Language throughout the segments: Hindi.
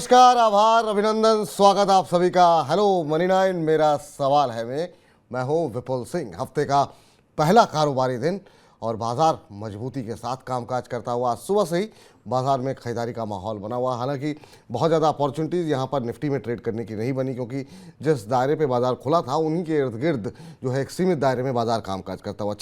नमस्कार, आभार, अभिनंदन, स्वागत आप सभी का। हेलो मनी 9, मेरा सवाल है मैं हूं विपुल सिंह। हफ्ते का पहला कारोबारी दिन और बाजार मजबूती के साथ कामकाज करता हुआ आज सुबह से ही बाजार में खरीदारी का माहौल बना हुआ। हालांकि बहुत ज़्यादा अपॉर्चुनिटीज़ यहाँ पर निफ्टी में ट्रेड करने की नहीं बनी, क्योंकि जिस दायरे पे बाजार खुला था उन्हीं के इर्द गिर्द जो है एक सीमित दायरे में बाजार कामकाज करता हुआ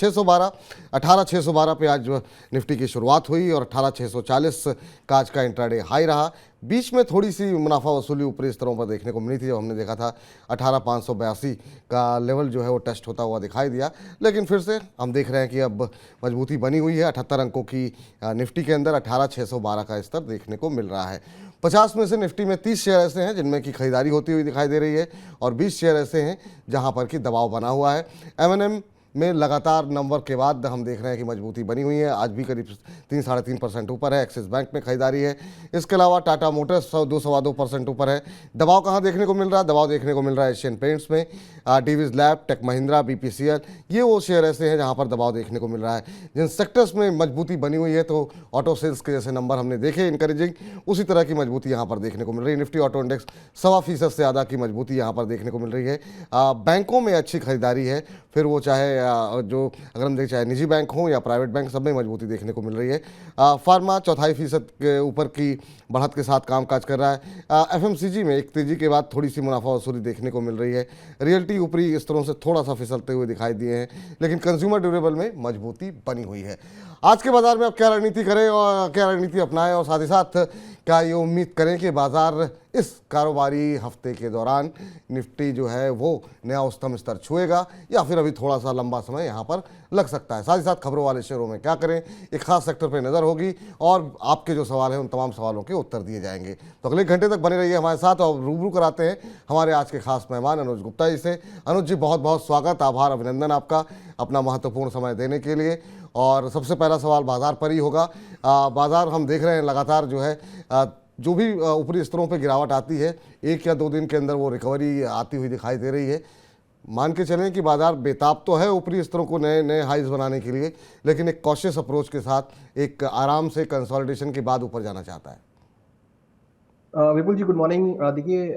18,612 पे आज जो निफ्टी की शुरुआत हुई और 18,640 का आज का इंट्राडे हाई रहा। बीच में थोड़ी सी मुनाफा वसूली ऊपरी स्तरों पर देखने को मिली थी, जब हमने देखा था 18,582 का लेवल जो है वो टेस्ट होता हुआ दिखाई दिया। लेकिन फिर से हम देख रहे हैं कि अब मजबूती बनी हुई है। 78 अंकों की निफ्टी के अंदर 18,612 का स्तर देखने को मिल रहा है। 50 में से निफ्टी में 30 शेयर ऐसे हैं जिनमें की खरीदारी होती हुई दिखाई दे रही है और 20 शेयर ऐसे हैं जहां पर कि दबाव बना हुआ है। M&M में लगातार नंबर के बाद हम देख रहे हैं कि मजबूती बनी हुई है। आज भी करीब 3-3.5% ऊपर है। एक्सिस बैंक में खरीदारी है। इसके अलावा टाटा मोटर्स 2-2.25% ऊपर है। दबाव कहाँ देखने को मिल रहा है? दबाव देखने को मिल रहा है एशियन पेंट्स में, Divi's lab, Tech Mahindra, BPCL। ये वो शेयर ऐसे हैं जहाँ पर दबाव देखने को मिल रहा है। जिन सेक्टर्स में मजबूती बनी हुई है, तो ऑटो सेल्स के जैसे नंबर हमने देखे इंकरेजिंग, उसी तरह की मजबूती यहाँ पर देखने को मिल रही है। निफ्टी ऑटो इंडेक्स 1.25% से ज़्यादा की मजबूती यहाँ पर देखने को मिल रही है। बैंकों में अच्छी खरीदारी है, फिर वो चाहे जो अगर हम देखें चाहे निजी बैंक हो या प्राइवेट बैंक, सब में मजबूती देखने को मिल रही है। फार्मा 0.25% के ऊपर की बढ़त के साथ कामकाज कर रहा है। FMCG में एक तेजी के बाद थोड़ी सी मुनाफा वसूली देखने को मिल रही है। रियल्टी ऊपरी स्तरों से थोड़ा सा फिसलते हुए दिखाई दिए हैं, लेकिन कंज्यूमर ड्यूरेबल में मजबूती बनी हुई है। आज के बाजार में अब क्या रणनीति करें और क्या रणनीति अपनाएं, और साथ ही साथ क्या ये उम्मीद करें कि बाजार इस कारोबारी हफ्ते के दौरान निफ्टी जो है वो नया उच्चतम स्तर छुएगा या फिर अभी थोड़ा सा लंबा समय यहाँ पर लग सकता है। साथ ही साथ खबरों वाले शेयरों में क्या करें, एक खास सेक्टर पर नज़र होगी और आपके जो सवाल हैं उन तमाम सवालों के उत्तर दिए जाएंगे। तो अगले घंटे तक बने रहिए हमारे साथ और रूबरू कराते हैं हमारे आज के खास मेहमान अनुज गुप्ता जी से। अनुज जी, बहुत बहुत स्वागत, आभार, अभिनंदन आपका अपना महत्वपूर्ण समय देने के लिए। और सबसे पहला सवाल बाजार पर ही होगा। बाजार हम देख रहे हैं लगातार जो है जो भी ऊपरी स्तरों पे गिरावट आती है, 1 या 2 दिन के अंदर वो रिकवरी आती हुई दिखाई दे रही है। मान के चलें कि बाजार बेताब तो है ऊपरी स्तरों को नए नए हाइज बनाने के लिए, लेकिन एक कॉशियस अप्रोच के साथ एक आराम से कंसोलिडेशन के बाद ऊपर जाना चाहता है। विपुल जी, गुड मॉर्निंग। देखिए,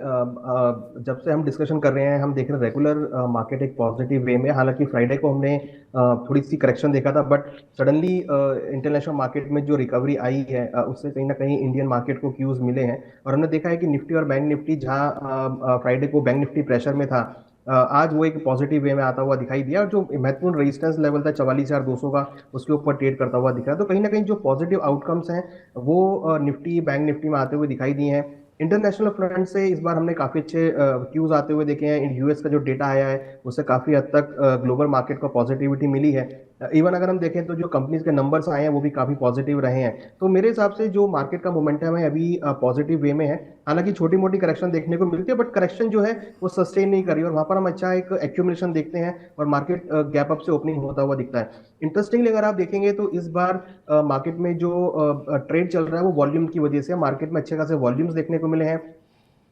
जब से हम डिस्कशन कर रहे हैं, हम देख रहे हैं रेगुलर मार्केट एक पॉजिटिव वे में। हालांकि फ्राइडे को हमने थोड़ी सी करेक्शन देखा था, बट सडनली इंटरनेशनल मार्केट में जो रिकवरी आई है, उससे कहीं ना कहीं इंडियन मार्केट को क्यूज मिले हैं। और हमने देखा है कि निफ्टी और बैंक निफ्टी, जहां फ्राइडे को बैंक निफ्टी प्रेशर में था, आज वो एक पॉजिटिव वे में आता हुआ दिखाई दिया। और जो महत्वपूर्ण रेजिस्टेंस लेवल था 44,200 का, उसके ऊपर ट्रेड करता हुआ दिख रहा है। तो कहीं ना कहीं जो पॉजिटिव आउटकम्स हैं वो निफ्टी बैंक निफ्टी में आते हुए दिखाई दिए हैं। इंटरनेशनल फ्रंट से इस बार हमने काफी अच्छे क्यूज आते हुए देखे हैं। यूएस का जो डेटा आया है उससे काफी हद तक ग्लोबल मार्केट को पॉजिटिविटी मिली है। इवन अगर हम देखें तो जो कंपनीज के नंबर्स आए हैं वो भी काफी पॉजिटिव रहे हैं। तो मेरे हिसाब से जो मार्केट का मोमेंटम है अभी पॉजिटिव वे में है। हालांकि छोटी मोटी करेक्शन देखने को मिलती है, बट करेक्शन जो है वो सस्टेन नहीं कर रही, और वहां पर हम अच्छा एक एक्यूमुलेशन देखते हैं और मार्केट गैप अप से ओपनिंग होता हुआ दिखता है। इंटरेस्टिंगली अगर आप देखेंगे तो इस बार मार्केट में जो ट्रेड चल रहा है वो वॉल्यूम की वजह से, मार्केट में अच्छे खासे वॉल्यूम्स देखने को मिले हैं।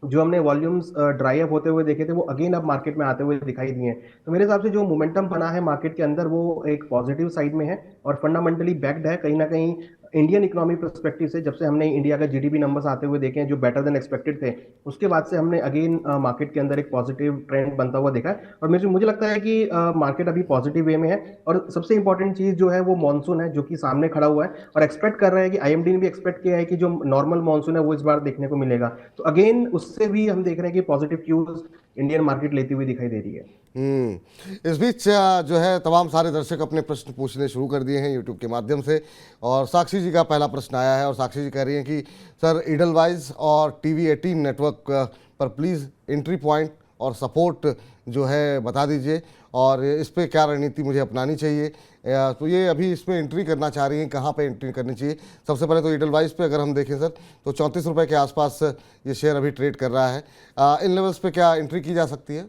जो हमने वॉल्यूम्स ड्राई अप होते हुए देखे थे वो अगेन अब मार्केट में आते हुए दिखाई दिए हैं। तो मेरे हिसाब से जो मोमेंटम बना है मार्केट के अंदर वो एक पॉजिटिव साइड में है और फंडामेंटली बैक्ड है। कहीं ना कहीं इंडियन इकोनॉमी पर्सपेक्टिव से, जब से हमने इंडिया का जीडीपी नंबर्स आते हुए देखे हैं जो बेटर देन एक्सपेक्टेड थे, उसके बाद से हमने अगेन मार्केट के अंदर एक पॉजिटिव ट्रेंड बनता हुआ देखा है। और मुझे लगता है कि मार्केट अभी पॉजिटिव वे में है। और सबसे इंपॉर्टेंट चीज जो है वो मानसून है, जो कि सामने खड़ा हुआ है और एक्सपेक्ट कर रहे हैं कि आईएमडी ने भी एक्सपेक्ट किया है कि जो नॉर्मल मानसून है वो इस बार देखने को मिलेगा। तो अगेन उससे भी हम देख रहे हैं कि पॉजिटिव क्यूज इंडियन मार्केट लेती हुई दिखाई दे रही है। इस बीच जो है तमाम सारे दर्शक अपने प्रश्न पूछने शुरू कर दिए हैं यूट्यूब के माध्यम से, और साक्षी जी का पहला प्रश्न आया है और साक्षी जी कह रही हैं कि सर, ईडलवाइज और TV18 नेटवर्क पर प्लीज़ एंट्री पॉइंट और सपोर्ट जो है बता दीजिए, और इस पे क्या रणनीति मुझे अपनानी चाहिए। तो ये अभी इसमें एंट्री करना चाह रही हैं, कहाँ पे एंट्री करनी चाहिए? सबसे पहले तो ईडलवाइज पे अगर हम देखें सर, तो 34 रुपये के आसपास ये शेयर अभी ट्रेड कर रहा है। इन लेवल्स पे क्या एंट्री की जा सकती है?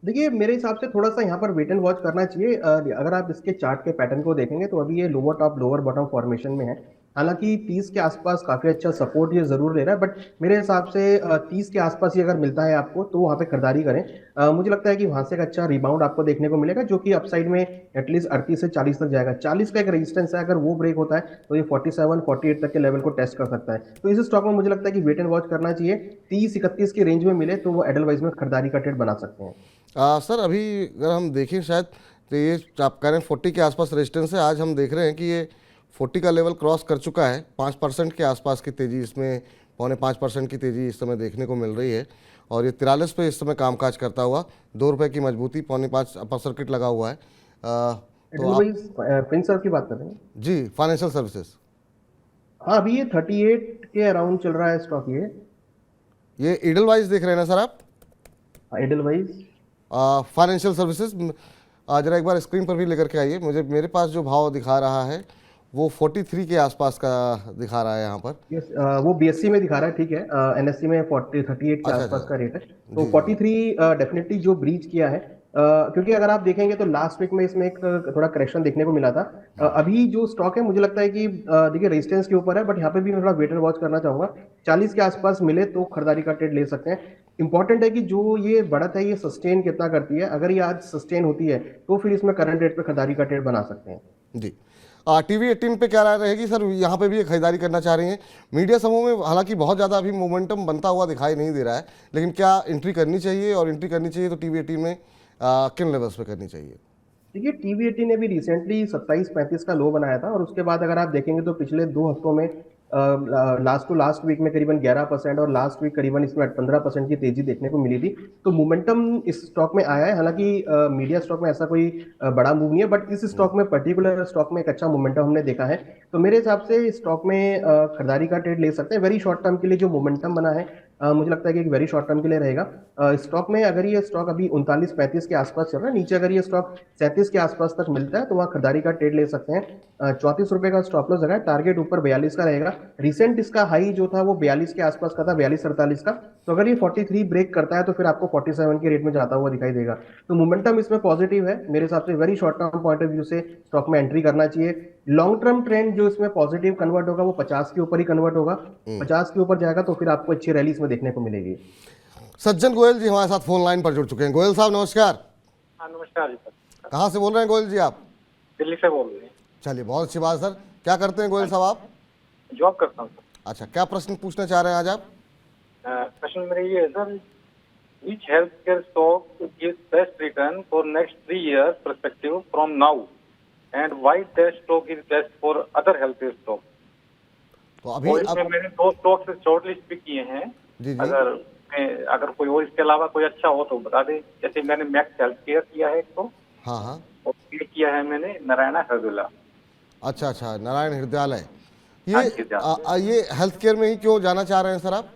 देखिए, मेरे हिसाब से थोड़ा सा यहाँ पर वेट एंड वॉच करना चाहिए। अगर आप इसके चार्ट के पैटर्न को देखेंगे तो अभी ये lower top lower bottom formation में है। हालांकि 30 के आसपास काफी अच्छा सपोर्ट ये जरूर ले रहा है, बट मेरे हिसाब से 30 के आसपास ही अगर मिलता है आपको तो वहां पे खरीदारी करें। मुझे लगता है कि वहां से एक अच्छा रिबाउंड आपको देखने को मिलेगा, जो कि अपसाइड में एटलीस्ट 38 से 40 तक जाएगा। 40 का एक रेजिस्टेंस है, अगर वो ब्रेक होता है तो ये 47-48 तक के लेवल को टेस्ट कर सकता है। तो इस स्टॉक में मुझे लगता है कि वेट एंड वॉच करना चाहिए। 30-31 की रेंज में मिले तो वो एडलवाइज में खरीदारी का ट्रेड बना सकते हैं। सर अभी अगर हम देखें शायद, तो ये आप कह रहे हैं 40 के आसपास रेजिस्टेंस है, आज हम देख रहे हैं कि ये 40 का लेवल क्रॉस कर चुका है। 5% के आसपास की तेज़ी इसमें, 0.5% की तेज़ी इस समय देखने को मिल रही है, और ये 43 पे इस समय कामकाज करता हुआ, ₹2 की मजबूती, 0.5 अपर सर्किट लगा हुआ है। तो आप एडलवाइज प्रिंस सर की बात कर रहे हैं? जी, फाइनेंशियल सर्विसेज, हाँ, अभी ये 38 के अराउंड चल रहा है स्टॉक ये इडलवाइज देख रहे हैं ना सर आप? एडलवाइज। फाइनेंशियल सर्विसेज, जरा एक बार स्क्रीन पर भी लेकर के आइए। मेरे पास जो भाव दिखा रहा है वो 43 के आसपास का दिखा रहा है यहाँ पर। यस, वो बीएससी में दिखा रहा है, ठीक है। एनएससी में 38 के अच्छा अच्छा, आसपास का रेट है। तो जी जी, 43 डेफिनेटली जो ब्रीच किया है, क्योंकि अगर आप देखेंगे तो लास्ट वीक में इसमें एक थोड़ा करेक्शन देखने को मिला था। अभी जो स्टॉक है मुझे लगता है कि देखिए रेजिस्टेंस के ऊपर है, बट यहाँ पे भी मैं थोड़ा वेट एंड वॉच करना चाहूंगा। 40 के आसपास मिले तो खरीदारी का ट्रेड ले सकते हैं। इंपॉर्टेंट है कि जो ये बढ़त है ये सस्टेन कितना करती है। अगर ये आज सस्टेन होती है तो फिर इसमें करंट रेट पे खरीदारी का ट्रेड बना सकते हैं। जी। टीवी 18 पे क्या राय रहेगी सर? यहाँ पे भी ये खरीदारी करना चाह रही हैं। मीडिया समूह में हालांकि बहुत ज़्यादा अभी मोमेंटम बनता हुआ दिखाई नहीं दे रहा है, लेकिन क्या एंट्री करनी चाहिए? और एंट्री करनी चाहिए तो टीवी 18 में किन लेवल्स पे करनी चाहिए? देखिए टीवी 18 ने भी रिसेंटली 27-35 का लो बनाया था, और उसके बाद अगर आप देखेंगे तो पिछले 2 हफ्तों में लास्ट टू लास्ट वीक में करीबन 11% और लास्ट वीक करीबन इसमें 15% की तेजी देखने को मिली थी। तो मोमेंटम इस स्टॉक में आया है। हालांकि मीडिया स्टॉक में ऐसा कोई बड़ा मूव नहीं है, बट इस स्टॉक में पर्टिकुलर स्टॉक में एक अच्छा मोमेंटम हमने देखा है। तो मेरे हिसाब से इस स्टॉक में खरीदारी का ट्रेड ले सकते हैं। वेरी शॉर्ट टर्म के लिए जो मोमेंटम बना है, मुझे लगता है कि एक वेरी शॉर्ट टर्म के लिए रहेगा। स्टॉक में अगर ये स्टॉक अभी 39-35 के आसपास चल रहा है, नीचे अगर ये स्टॉक 37 के आसपास तक मिलता है तो वहाँ खरीदारी का ट्रेड ले सकते हैं। 34 रुपए का स्टॉप लॉस लगा है, टारगेट ऊपर 42 का रहेगा। रिसेंट इसका हाई जो था वो 42 के आसपास का था, 42-48 का। तो अगर ये 43 ब्रेक करता है तो फिर आपको 47 के रेट में जाता हुआ दिखाई देगा। तो मोमेंटम इसमें पॉजिटिव है मेरे हिसाब से। Very short term point of view से स्टॉक में एंट्री करना चाहिए। लॉन्ग टर्म ट्रेंड जो इसमें पॉजिटिव कन्वर्ट होगा वो 50 के ऊपर ही कन्वर्ट होगा। 50 के ऊपर जाएगा तो फिर आपको अच्छी रैली इसमें देखने को मिलेगी। सज्जन गोयल जी हमारे साथ फोन लाइन पर जुड़ चुके हैं। गोयल साहब नमस्कार। हाँ नमस्कार जी सर। कहाँ से बोल रहे हैं गोयल जी आप? दिल्ली से बोल रहे हैं। चलिए, बहुत अच्छी बात सर। क्या करते हैं गोयल साहब आप? जॉब करता हूँ सर। अच्छा, क्या प्रश्न पूछना चाह रहे हैं आज आप? प्रश्न मेरा ये है sir, which healthcare stock gives best return for next 3 years perspective from now and why that stock is best for other healthcare stock? तो अभी और इसमें मैंने 2 स्टॉक से शॉर्ट लिस्ट भी किए हैं। जी जी, अगर कोई और इसके अलावा कोई अच्छा हो तो बता दे। जैसे मैंने मैक्स हेल्थ केयर किया है एक तो, हाँ हाँ, और फिर किया है मैंने नारायणा हृदयला। अच्छा अच्छा, नारायण हृदयालय। हाँ जी, ये हेल्थ केयर में ही क्यों जाना चाह रहे हैं सर आप?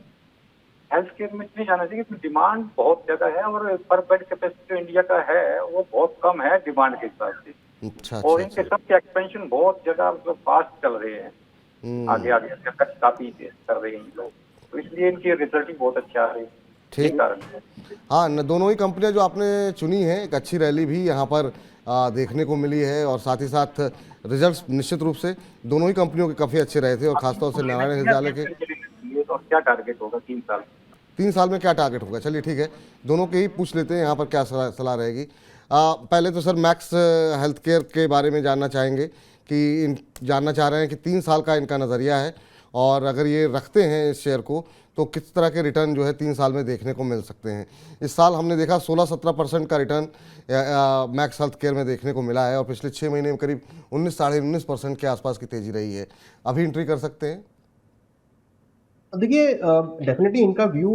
हेल्थ केयर में इसलिए जाना चाहिए कि डिमांड बहुत ज्यादा है, और पर बेड कैपेसिटी जो इंडिया का है वो बहुत कम है डिमांड के हिसाब से। अच्छा और अच्छा इनके अच्छा, सबके एक्सपेंशन बहुत ज्यादा फास्ट चल रहे हैं। आगे आगे काफी कर रहे हैं ये लोग, तो इसलिए इनकी रिजल्ट भी बहुत अच्छा आ रही है। ठीक। यही कारण है। हाँ, न दोनों ही कंपनियां जो आपने चुनी है, एक अच्छी रैली भी यहाँ पर देखने को मिली है, और साथ ही साथ रिजल्ट्स निश्चित रूप से दोनों ही कंपनियों के काफ़ी अच्छे रहे थे, और खासतौर से नारायण हृदयालय के। तो क्या टारगेट होगा 3 साल? 3 साल में क्या टारगेट होगा? चलिए ठीक है, दोनों के ही पूछ लेते हैं यहाँ पर क्या सलाह रहेगी। पहले तो सर मैक्स हेल्थ केयर के बारे में जानना चाहेंगे कि जानना चाह रहे हैं कि 3 साल का इनका नज़रिया है, और अगर ये रखते हैं इस शेयर को तो किस तरह के रिटर्न जो है 3 साल में देखने को मिल सकते हैं। इस साल हमने देखा 16-17% का रिटर्न मैक्स हेल्थ केयर में देखने को मिला है, और पिछले 6 महीने में करीब 19-19.5% के आसपास की तेज़ी रही है। अभी एंट्री कर सकते हैं? देखिए डेफिनेटली इनका व्यू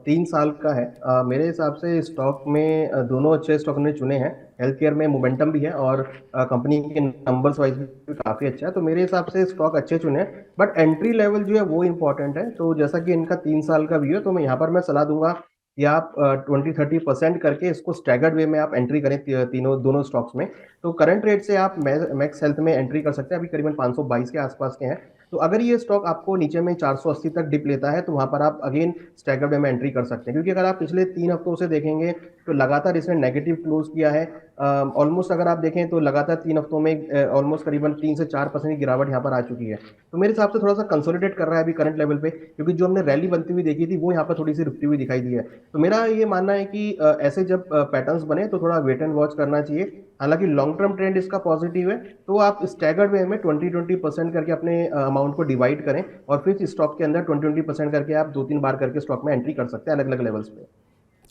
3 साल का है। मेरे हिसाब से स्टॉक में दोनों अच्छे स्टॉक हमने चुने हैं। हेल्थ केयर में मोमेंटम भी है और कंपनी के नंबर्स वाइज भी काफी अच्छा है। तो मेरे हिसाब से स्टॉक अच्छे चुने हैं, बट एंट्री लेवल जो है वो इम्पोर्टेंट है। तो जैसा कि इनका 3 साल का व्यू है, तो मैं यहाँ पर मैं सलाह दूंगा कि आप 20-30% करके इसको स्टैगर्ड वे में आप एंट्री करें दोनों स्टॉक्स में। तो करंट रेट से आप मैक्स हेल्थ में एंट्री कर सकते हैं, अभी करीबन 522 के आसपास के हैं। तो अगर ये स्टॉक आपको नीचे में 480 तक डिप लेता है तो वहां पर आप अगेन स्टैगर्ड वे में एंट्री कर सकते हैं, क्योंकि अगर आप पिछले 3 हफ्तों से देखेंगे तो लगातार इसने नेगेटिव क्लोज किया है। ऑलमोस्ट अगर आप देखें तो लगातार 3 हफ्तों में ऑलमोस्ट करीबन 3 से 4% की गिरावट यहाँ पर आ चुकी है। तो मेरे हिसाब से थोड़ा सा कंसोलिडेट कर रहा है अभी करंट लेवल पे, क्योंकि जो हमने रैली बनती हुई देखी थी वो यहाँ पर थोड़ी सी रुकती हुई दिखाई दी है। तो मेरा ये मानना है कि ऐसे जब पैटर्न्स बने तो थोड़ा वेट एंड वॉच करना चाहिए। हालांकि लॉन्ग टर्म ट्रेंड इसका पॉजिटिव है, तो आप स्टैगर्ड वे में 20-20% करके अपने अमाउंट को डिवाइड करें और फिर स्टॉक के अंदर 20-20% करके आप 2-3 बार करके स्टॉक में एंट्री कर सकते हैं अलग अलग लेवल्स पे।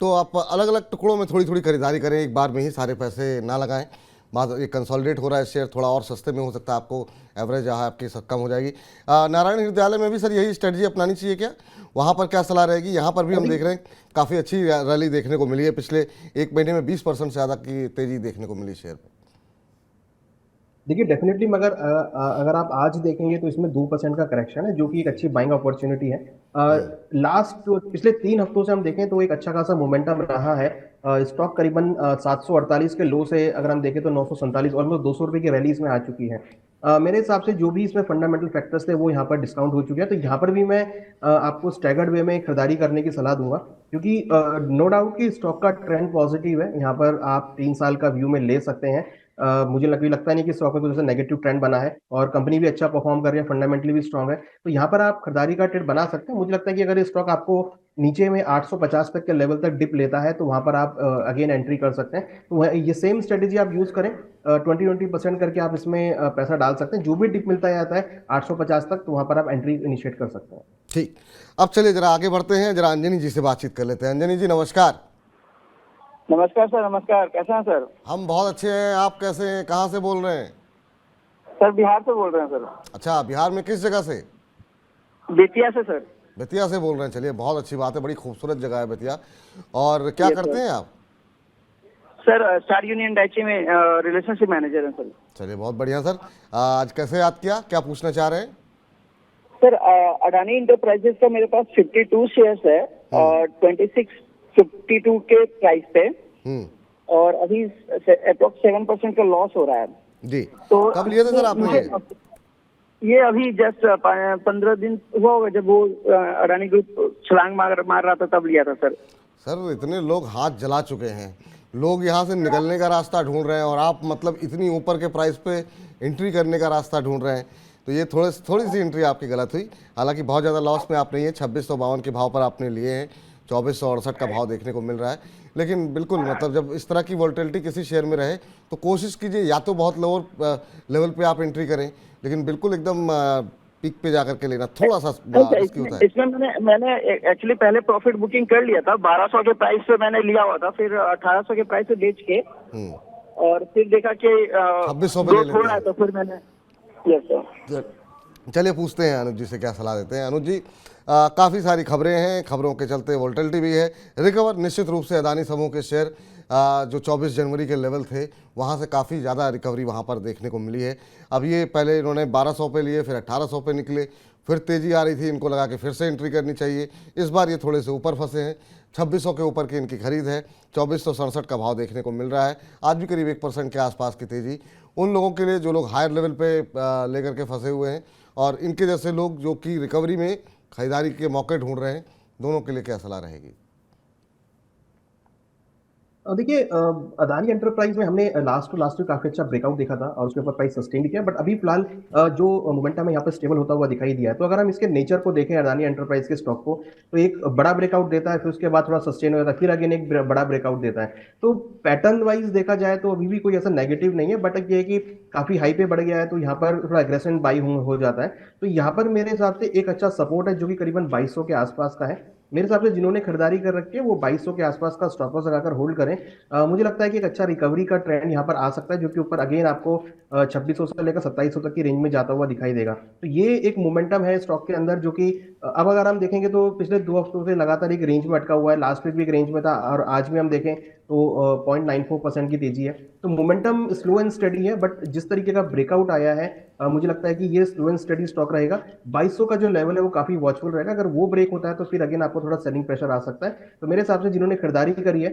तो आप अलग अलग टुकड़ों में थोड़ी थोड़ी खरीदारी करें, एक बार में ही सारे पैसे ना लगाएं। बात ये कंसोलिडेट हो रहा है शेयर, थोड़ा और सस्ते में हो सकता है, आपको एवरेज यहाँ आपकी कम हो जाएगी। नारायण हृदयालय में भी सर यही स्ट्रेटजी अपनानी चाहिए क्या? वहाँ पर क्या सलाह रहेगी? यहाँ पर भी हम देख रहे हैं काफ़ी अच्छी रैली देखने को मिली है, पिछले 1 महीने में 20% से ज़्यादा की तेज़ी देखने को मिली शेयर पर। देखिए डेफिनेटली, मगर अगर आप आज देखेंगे तो इसमें 2% का करेक्शन है, जो कि एक अच्छी बाइंग अपॉर्चुनिटी है। लास्ट पिछले 3 हफ्तों से हम देखें तो एक अच्छा खासा मोमेंटम रहा है। स्टॉक करीबन 748 के लो से अगर हम देखें तो 947, ऑलमोस्ट 200 रुपये की रैली इसमें आ चुकी है। मेरे हिसाब से जो भी इसमें फंडामेंटल फैक्टर्स थे वो यहाँ पर डिस्काउंट हो चुके हैं, तो यहाँ पर भी मैं आपको स्टैगर्ड वे में खरीदारी करने की सलाह दूंगा, क्योंकि नो डाउट कि स्टॉक का ट्रेंड पॉजिटिव है। यहाँ पर आप 3 साल का व्यू में ले सकते हैं। मुझे लगता नहीं कि स्टॉक में कुछ ऐसा नेगेटिव ट्रेंड बना है और कंपनी भी अच्छा परफॉर्म कर रही है, फंडामेंटली भी स्ट्रांग है, तो यहाँ पर आप खरीदारी का ट्रेड बना सकते हैं। मुझे लगता है कि अगर ये स्टॉक आपको नीचे में 850 तक के लेवल तक डिप लेता है तो वहां पर आप अगेन एंट्री कर सकते हैं। तो ये सेम स्ट्रेटेजी आप यूज करें, 20-20% करके आप इसमें पैसा डाल सकते हैं। जो भी डिप मिलता जाता है 850 तक, तो वहां पर आप एंट्री इनिशिएट कर सकते हैं। ठीक, अब चलिए जरा आगे बढ़ते हैं, जरा अंजनी जी से बातचीत कर लेते हैं। अंजनी जी नमस्कार। नमस्कार सर। नमस्कार, कैसे हैं सर? हम बहुत अच्छे हैं, आप कैसे हैं? कहाँ से बोल रहे हैं? सर बिहार से बोल रहे हैं सर। अच्छा, बिहार में किस जगह से? बेतिया से सर। बेतिया से बोल रहे हैं, चलिए बहुत अच्छी बात है, बड़ी खूबसूरत जगह है बेतिया। और क्या करते हैं आप? सर स्टार यूनियन डाइची में रिलेशनशिप मैनेजर हैं सर। चलिए बहुत बढ़िया सर। आज कैसे याद किया, क्या पूछना चाह रहे हैं? सर अडानी इंटरप्राइजेस का मेरे पास 52 शेयर्स है और 2652 के प्राइस पे, और अभी अप्रोक्स 7% का लॉस हो रहा है जी। तो कब लिए थे सर आपने ये अभी जस्ट 15 दिन हुआ होगा, जब वो अडानी ग्रुप छलांग मार रहा था तब लिया था सर। सर इतने लोग हाथ जला चुके हैं, लोग यहाँ से निकलने का रास्ता ढूंढ रहे हैं और आप मतलब इतनी ऊपर के प्राइस पे एंट्री करने का रास्ता ढूंढ रहे हैं, तो ये थोड़ी सी एंट्री आपकी गलत हुई। हालांकि बहुत ज़्यादा लॉस में आप नहीं है, 2652 के भाव पर आपने लिए हैं, 2468 का भाव देखने को मिल रहा है। लेकिन बिल्कुल मतलब जब इस तरह की वोलेटिलिटी किसी शेयर में रहे तो कोशिश कीजिए या तो बहुत लोअर लेवल पे आप एंट्री करें, लेकिन बिल्कुल एकदम पीक पे जाकर के लेना थोड़ा सा रिस्की होता है। इसमें मैंने एक्चुअली पहले प्रॉफिट बुकिंग कर लिया था, 1200 के प्राइस पे मैंने लिया हुआ था, फिर 1800 के प्राइस पे बेच के और फिर देखा कि 2600 पे ले लेते हैं, तो फिर मैंने। Yes sir. चलिए पूछते हैं अनुज जी से क्या सलाह देते हैं। अनुज जी, काफ़ी सारी खबरें हैं, खबरों के चलते वोलेटिलिटी भी है, रिकवर निश्चित रूप से अदानी समूह के शेयर जो 24 जनवरी के लेवल थे वहाँ से काफ़ी ज़्यादा रिकवरी वहाँ पर देखने को मिली है। अब ये पहले इन्होंने 1200 पे लिए, फिर 1800 पे निकले, फिर तेज़ी आ रही थी, इनको लगा कि फिर से एंट्री करनी चाहिए। इस बार ये थोड़े से ऊपर फंसे हैं, 2600 के ऊपर की इनकी खरीद है, 2467 का भाव देखने को मिल रहा है। आज भी करीब 1% के आसपास की तेज़ी उन लोगों के लिए जो लोग हायर लेवल पे लेकर के फंसे हुए हैं और इनके जैसे लोग जो कि रिकवरी में खरीदारी के मौके ढूंढ रहे हैं, दोनों के लिए क्या सलाह रहेगी? देखिए अदानी एंटरप्राइज में हमने लास्ट टू काफी अच्छा ब्रेकआउट देखा था और उसके ऊपर प्राइस सस्टेन किया, बट अभी फिलहाल जो मोमेंटम है यहाँ पर स्टेबल होता हुआ दिखाई दिया है। तो अगर हम इसके नेचर को देखें अदानी एंटरप्राइज के स्टॉक को, तो एक बड़ा ब्रेकआउट देता है, फिर उसके बाद थोड़ा सस्टेन हो जाता है, फिर अगेन एक बड़ा ब्रेकआउट देता है। तो पैटर्न वाइज देखा जाए तो अभी भी कोई ऐसा नेगेटिव नहीं है, बट ये है कि काफी हाई पे बढ़ गया है तो यहाँ पर थोड़ा एग्रेसिव बाई हो जाता है। तो यहाँ पर मेरे हिसाब से एक अच्छा सपोर्ट है जो कि करीबन 2200 के आसपास का है। मेरे हिसाब से जिन्होंने खरीदारी कर रखी है वो 2200 के आसपास का स्टॉप लॉस लगाकर होल्ड करें। मुझे लगता है कि एक अच्छा रिकवरी का ट्रेंड यहाँ पर आ सकता है, जो कि ऊपर अगेन आपको 2600 से लेकर 2700 तक की रेंज में जाता हुआ दिखाई देगा। तो ये एक मोमेंटम है स्टॉक के अंदर, जो कि अब अगर हम देखेंगे तो पिछले 2 हफ्तों से लगातार एक रेंज में अटका हुआ है। लास्ट वीक भी एक रेंज में था और आज भी हम देखें तो 0.94% की तेजी है। तो मोमेंटम स्लो एंड स्टडी है, बट जिस तरीके का ब्रेकआउट आया है मुझे लगता है कि ये स्लो एंड स्टडी स्टॉक रहेगा। 2200 का जो लेवल है वो काफी वॉचफुल रहेगा, अगर वो ब्रेक होता है तो फिर अगेन आपको थोड़ा सेलिंग प्रेशर आ सकता है। तो मेरे हिसाब से जिन्होंने खरीदारी करी है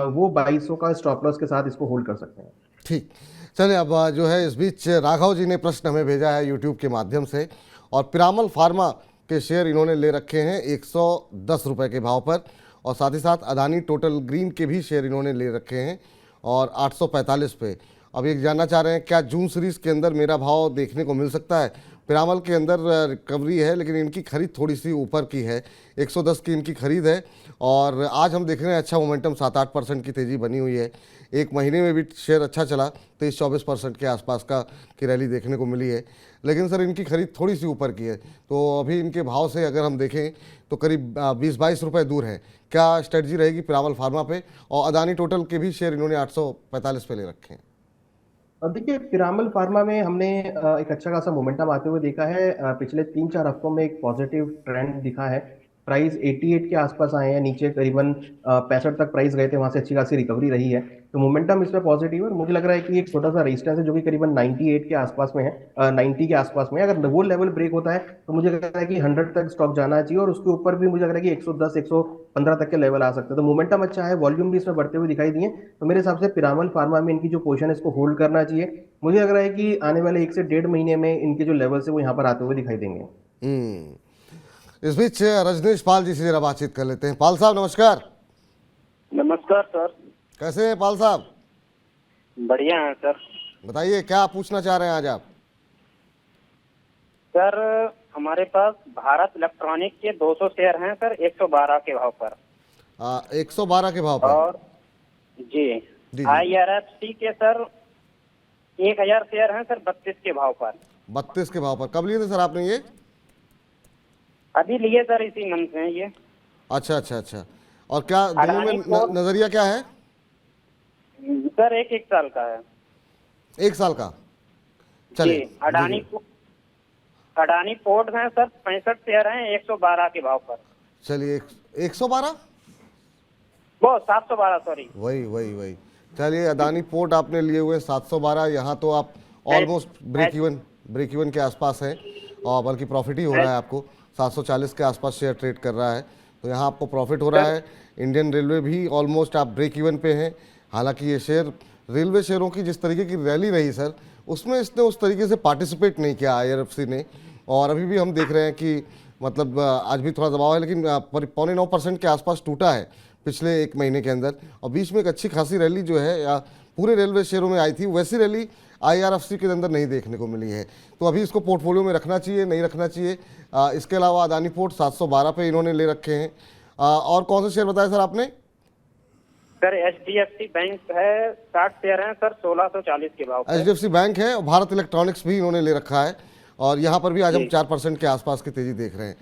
वो 2200 का स्टॉप लॉस के साथ इसको होल्ड कर सकते हैं। ठीक, चलिए अब जो है इस बीच राघव जी ने प्रश्न हमें भेजा है यूट्यूब के माध्यम से, और पिरामल फार्मा के शेयर इन्होंने ले रखे हैं 110 रुपये के भाव पर और साथ ही साथ अदानी टोटल ग्रीन के भी शेयर इन्होंने ले रखे हैं और 845 पे। अब ये जानना चाह रहे हैं क्या जून सीरीज़ के अंदर मेरा भाव देखने को मिल सकता है। पिरामल के अंदर रिकवरी है लेकिन इनकी खरीद थोड़ी सी ऊपर की है, 110 की इनकी खरीद है और आज हम देख रहे हैं अच्छा मोमेंटम 7-8% की तेज़ी बनी हुई है। एक महीने में भी शेयर अच्छा चला, 23-24% के आसपास की रैली देखने को मिली है, लेकिन सर इनकी खरीद थोड़ी सी ऊपर की है। तो अभी इनके भाव से अगर हम देखें तो करीब 20-22 रुपये दूर है। क्या स्ट्रेटजी रहेगी पिरामल फार्मा पे? और अदानी टोटल के भी शेयर इन्होंने 845 पे ले रखे हैं। अब देखिए, पिरामल फार्मा में हमने एक अच्छा खासा मोमेंटम आते हुए देखा है। पिछले 3-4 हफ्तों में एक पॉजिटिव ट्रेंड दिखा है। प्राइस 88 के आसपास आए हैं, नीचे करीबन 65 तक प्राइस गए थे, वहां से अच्छी खासी रिकवरी रही है। तो मोमेंटम इसमें पॉजिटिव है और मुझे लग रहा है कि एक छोटा सा रेजिस्टेंस है जो कि करीबन 98 के आसपास में है, 90 के आसपास में है। अगर वो लेवल ब्रेक होता है तो मुझे लग रहा है कि 100 तक स्टॉक जाना चाहिए और उसके ऊपर भी मुझे लग रहा है कि 110-115 तक के लेवल आ सकते हैं। तो मोमेंटम अच्छा है, वॉल्यूम भी इसमें बढ़ते हुए दिखाई दिए। तो मेरे हिसाब से पिरामल फार्मा में इनकी जो पोजीशन है इसको होल्ड करना चाहिए। मुझे लग रहा है कि आने वाले 1 से 1.5 महीने में इनके जो लेवल्स है वो यहाँ पर आते हुए दिखाई देंगे। इस बीच रजनीश पाल जी से जरा बातचीत कर लेते हैं। पाल साहब नमस्कार। नमस्कार सर। कैसे हैं पाल साहब? बढ़िया है सर। बताइए क्या पूछना चाह रहे हैं आज आप? सर हमारे पास भारत इलेक्ट्रॉनिक के 200 शेयर हैं सर, 112 के भाव पर। 112 के भाव पर? और जी IRFC के सर 1000 शेयर हैं सर, 32 के भाव पर। 32 के भाव पर कब लिए थे सर आपने ये? अभी लिए सर, इसी मंथ में ये। अच्छा अच्छा अच्छा। और क्या दोनों में नजरिया क्या है? सर एक साल का है। 1 साल का? चलिए। अडानी पोर्ट हैं सर, 65 शेयर हैं, 112 के भाव पर। चलिए 112 वो 712 सॉरी। वही चलिए, अदानी पोर्ट आपने लिए हुए 712। यहाँ तो आप ऑलमोस्ट ब्रेक इवन के आसपास हैं और बल्कि प्रॉफिट ही हो रहा है आपको। 740 के आसपास शेयर ट्रेड कर रहा है, तो यहाँ आपको प्रॉफिट हो रहा है। इंडियन रेलवे भी ऑलमोस्ट आप ब्रेक इवन पे हैं। हालांकि ये शेयर, रेलवे शेयरों की जिस तरीके की रैली रही सर, उसमें इसने उस तरीके से पार्टिसिपेट नहीं किया IRFC ने। और अभी भी हम देख रहे हैं कि मतलब आज भी थोड़ा दबाव है, लेकिन 8.9% के आसपास टूटा है पिछले 1 महीने के अंदर। और बीच में एक अच्छी खासी रैली जो है या पूरे रेलवे शेयरों में आई थी, वैसी रैली IRFC के अंदर नहीं देखने को मिली है। तो अभी इसको पोर्टफोलियो में रखना चाहिए, नहीं रखना चाहिए? इसके अलावा अदानी पोर्ट 712 पे इन्होंने ले रखे हैं। और कौन से शेयर बताए सर आपने? सर HDFC बैंक है, 60 शेयर हैं सर, 1640 के भाव पर। HDFC बैंक है और भारत इलेक्ट्रॉनिक्स भी इन्होंने ले रखा है और यहाँ पर भी आज हम 4% के आसपास की तेजी देख रहे हैं।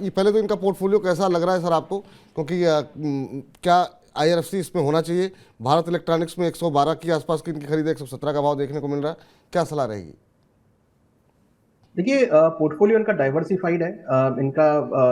ये पहले तो इनका पोर्टफोलियो कैसा लग रहा है सर आपको? क्योंकि क्या IRFC इसमें होना चाहिए? भारत इलेक्ट्रॉनिक्स में 112 की आसपास की इनकी खरीद है, 117 का भाव देखने को मिल रहा है। क्या सलाह रहेगी? देखिए, पोर्टफोलियो इनका डाइवर्सिफाइड है। इनका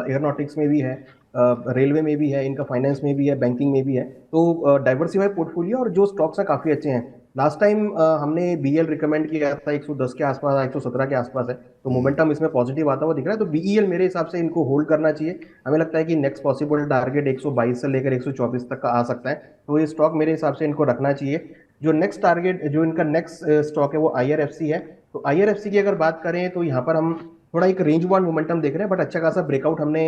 एयरोनॉटिक्स में भी है, रेलवे में भी है, इनका फाइनेंस में भी है, बैंकिंग में भी है। तो डाइवर्सिफाइड पोर्टफोलियो और जो स्टॉक्स है काफ़ी अच्छे हैं। लास्ट टाइम हमने BEL रिकमेंड किया था, 110 के आसपास, 117 के आसपास है। तो मोमेंटम इसमें पॉजिटिव आता हुआ दिख रहा है। तो BEL मेरे हिसाब से इनको होल्ड करना चाहिए। हमें लगता है कि नेक्स्ट पॉसिबल टारगेट 122 से लेकर 124 तक का आ सकता है। तो ये स्टॉक मेरे हिसाब से इनको रखना चाहिए। जो नेक्स्ट टारगेट, जो इनका नेक्स्ट स्टॉक है वो IRFC है। तो IRFC की अगर बात करें तो यहाँ पर हम थोड़ा एक रेंज बाउंड मोमेंटम देख रहे हैं, बट अच्छा खासा ब्रेकआउट हमने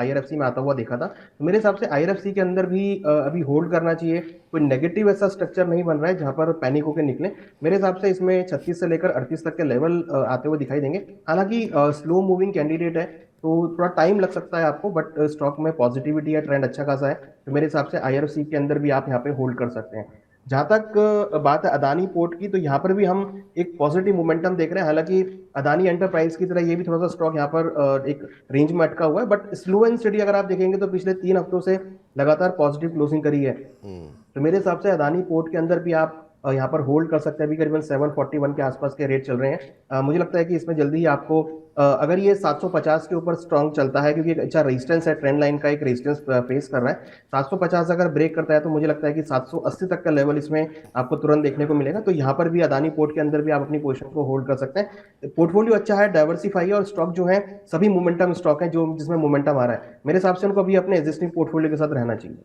IRFC में आता हुआ देखा था। तो मेरे हिसाब से IRFC के अंदर भी अभी होल्ड करना चाहिए। कोई नेगेटिव ऐसा स्ट्रक्चर नहीं बन रहा है जहां पर पैनिक होकर निकले। मेरे हिसाब से इसमें 36 से लेकर 38 तक के लेवल आते हुए दिखाई देंगे। हालांकि स्लो मूविंग कैंडिडेट है तो थोड़ा टाइम लग सकता है आपको, बट स्टॉक में पॉजिटिविटी या ट्रेंड अच्छा खासा है। तो मेरे हिसाब से IRFC के अंदर भी आप यहाँ पे होल्ड कर सकते हैं। जहां तक बात है अदानी पोर्ट की, तो यहाँ पर भी हम एक पॉजिटिव मोमेंटम देख रहे हैं। हालांकि अदानी एंटरप्राइज की तरह ये भी थोड़ा सा स्टॉक यहाँ पर एक रेंज में अटका हुआ है, बट स्लो एंड स्टडी अगर आप देखेंगे तो पिछले 3 हफ्तों से लगातार पॉजिटिव क्लोजिंग करी है। तो मेरे हिसाब से अदानी पोर्ट के अंदर भी आप यहाँ पर होल्ड कर सकते हैं। अभी करीबन 741 के आसपास के रेट चल रहे हैं। मुझे लगता है कि इसमें जल्दी ही आपको अगर ये 750 के ऊपर स्ट्रॉन्ग चलता है, क्योंकि एक अच्छा रेजिस्टेंस है, ट्रेंड लाइन का एक रेजिस्टेंस फेस कर रहा है, 750 अगर ब्रेक करता है तो मुझे लगता है कि 780 तक का लेवल इसमें आपको तुरंत देखने को मिलेगा। तो यहाँ पर भी अदानी पोर्ट के अंदर भी आप अपनी पोजीशन को होल्ड कर सकते हैं। पोर्टफोलियो अच्छा है, डाइवर्सिफाई है और स्टॉक जो है सभी मोमेंटम स्टॉक है जो जिसमें मोमेंटम आ रहा है। मेरे हिसाब से उनको अभी अपने एग्जिस्टिंग पोर्टफोलियो के साथ रहना चाहिए।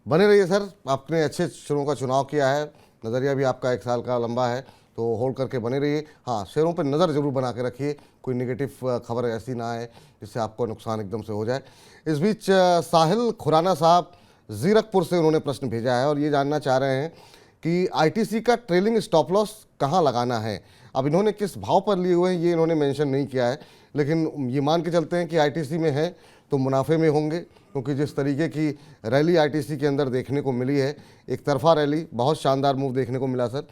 बने रहिए सर, आपने अच्छे शेयरों का चुनाव किया है, नज़रिया भी आपका 1 साल का लंबा है, तो होल्ड करके बने रहिए। हाँ, शेयरों पर नज़र जरूर बना के रखिए, कोई नेगेटिव खबर ऐसी ना आए जिससे आपको नुकसान एकदम से हो जाए। इस बीच साहिल खुराना साहब जीरकपुर से उन्होंने प्रश्न भेजा है और ये जानना चाह रहे हैं कि आईटीसी का ट्रेलिंग स्टॉप लॉस कहाँ लगाना है। अब इन्होंने किस भाव पर लिए हुए हैं ये इन्होंने मेंशन नहीं किया है, लेकिन ये मान के चलते हैं कि आईटीसी में है तो मुनाफे में होंगे, क्योंकि जिस तरीके की रैली आईटीसी के अंदर देखने को मिली है, एक तरफा रैली, बहुत शानदार मूव देखने को मिला सर।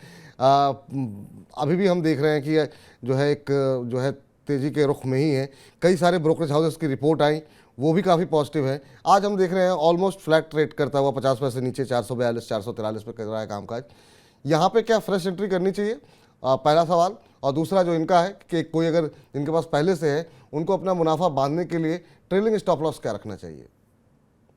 अभी भी हम देख रहे हैं कि जो है एक जो है तेज़ी के रुख में ही है। कई सारे ब्रोकरेज हाउसेस की रिपोर्ट आई, वो भी काफ़ी पॉजिटिव है। आज हम देख रहे हैं ऑलमोस्ट फ्लैट ट्रेड करता हुआ 50 पैसे नीचे 442 443 पे कर रहा है कामकाज। यहाँ पे क्या फ्रेश एंट्री करनी चाहिए, पहला सवाल। और दूसरा जो इनका है कि कोई अगर जिनके पास पहले से है उनको अपना मुनाफा बांधने के लिए ट्रेलिंग स्टॉप लॉस क्या रखना चाहिए?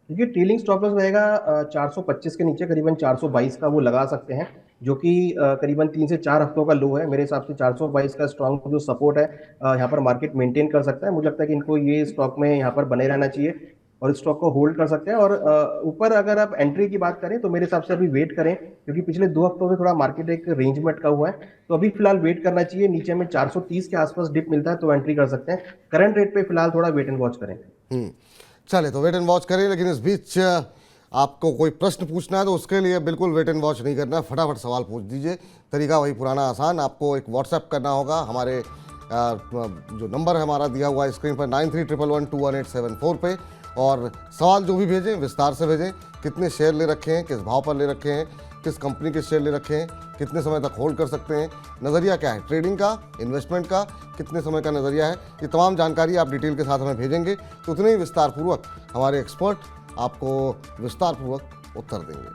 देखिए, ट्रेलिंग स्टॉप लॉस रहेगा 425 के नीचे करीबन 422 का वो लगा सकते हैं, जो कि करीबन 3 से 4 हफ्तों का लो है। मेरे हिसाब से 422 का स्ट्रॉन्ग जो सपोर्ट है यहाँ पर मार्केट मेंटेन कर सकता है। मुझे लगता है कि इनको ये स्टॉक में यहाँ पर बने रहना चाहिए और स्टॉक को होल्ड कर सकते हैं। और ऊपर अगर आप एंट्री की बात करें तो मेरे हिसाब से अभी वेट करें, क्योंकि पिछले 2 हफ्तों से थोड़ा मार्केट एक रेंज में अटका हुआ है, तो अभी फिलहाल वेट करना चाहिए। नीचे में 430 के आसपास डिप मिलता है तो एंट्री कर सकते हैं। करंट रेट पे फिलहाल थोड़ा वेट एंड वॉच करें। चले तो वेट एंड वॉच करें, लेकिन इस बीच आपको कोई प्रश्न पूछना है तो उसके लिए बिल्कुल वेट एंड वॉच नहीं करना है, फटाफट सवाल पूछ दीजिए। तरीका वही पुराना आसान, आपको एक व्हाट्सएप करना होगा। हमारे जो नंबर है हमारा दिया हुआ है स्क्रीन पर 9311121874 पे, और सवाल जो भी भेजें विस्तार से भेजें। कितने शेयर ले रखे हैं, किस भाव पर ले रखे हैं, किस कंपनी के शेयर ले रखे हैं, कितने समय तक होल्ड कर सकते हैं, नज़रिया क्या है ट्रेडिंग का, इन्वेस्टमेंट का, कितने समय का नज़रिया है, ये तमाम जानकारी आप डिटेल के साथ हमें भेजेंगे तो उतने ही विस्तारपूर्वक हमारे एक्सपर्ट आपको विस्तारपूर्वक उत्तर देंगे।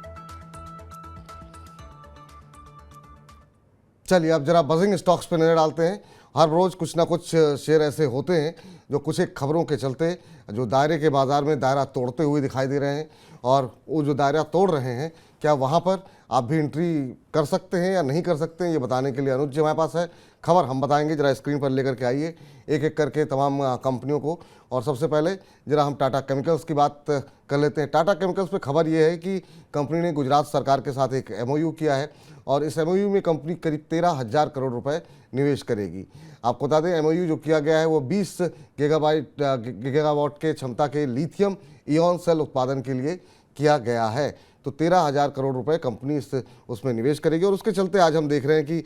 चलिए अब जरा बजिंग स्टॉक्स पे नजर डालते हैं। हर रोज़ कुछ ना कुछ शेयर ऐसे होते हैं जो कुछ एक खबरों के चलते जो दायरे के बाज़ार में दायरा तोड़ते हुए दिखाई दे रहे हैं, और वो जो दायरा तोड़ रहे हैं क्या वहाँ पर आप भी एंट्री कर सकते हैं या नहीं कर सकते हैं, ये बताने के लिए अनुज जी हमारे पास है। खबर हम बताएंगे, जरा स्क्रीन पर लेकर के आइए एक एक करके तमाम कंपनियों को। और सबसे पहले जरा हम टाटा केमिकल्स की बात कर लेते हैं। टाटा केमिकल्स पे खबर ये है कि कंपनी ने गुजरात सरकार के साथ एक MOU किया है और इस MOU में कंपनी करीब 13,000 करोड़ रुपए निवेश करेगी। आपको बता दें MOU जो किया गया है वो 20 गीगावाट के क्षमता के लिथियम इयॉन सेल उत्पादन के लिए किया गया है। तो 13,000 करोड़ रुपए कंपनी उसमें निवेश करेगी, और उसके चलते आज हम देख रहे हैं कि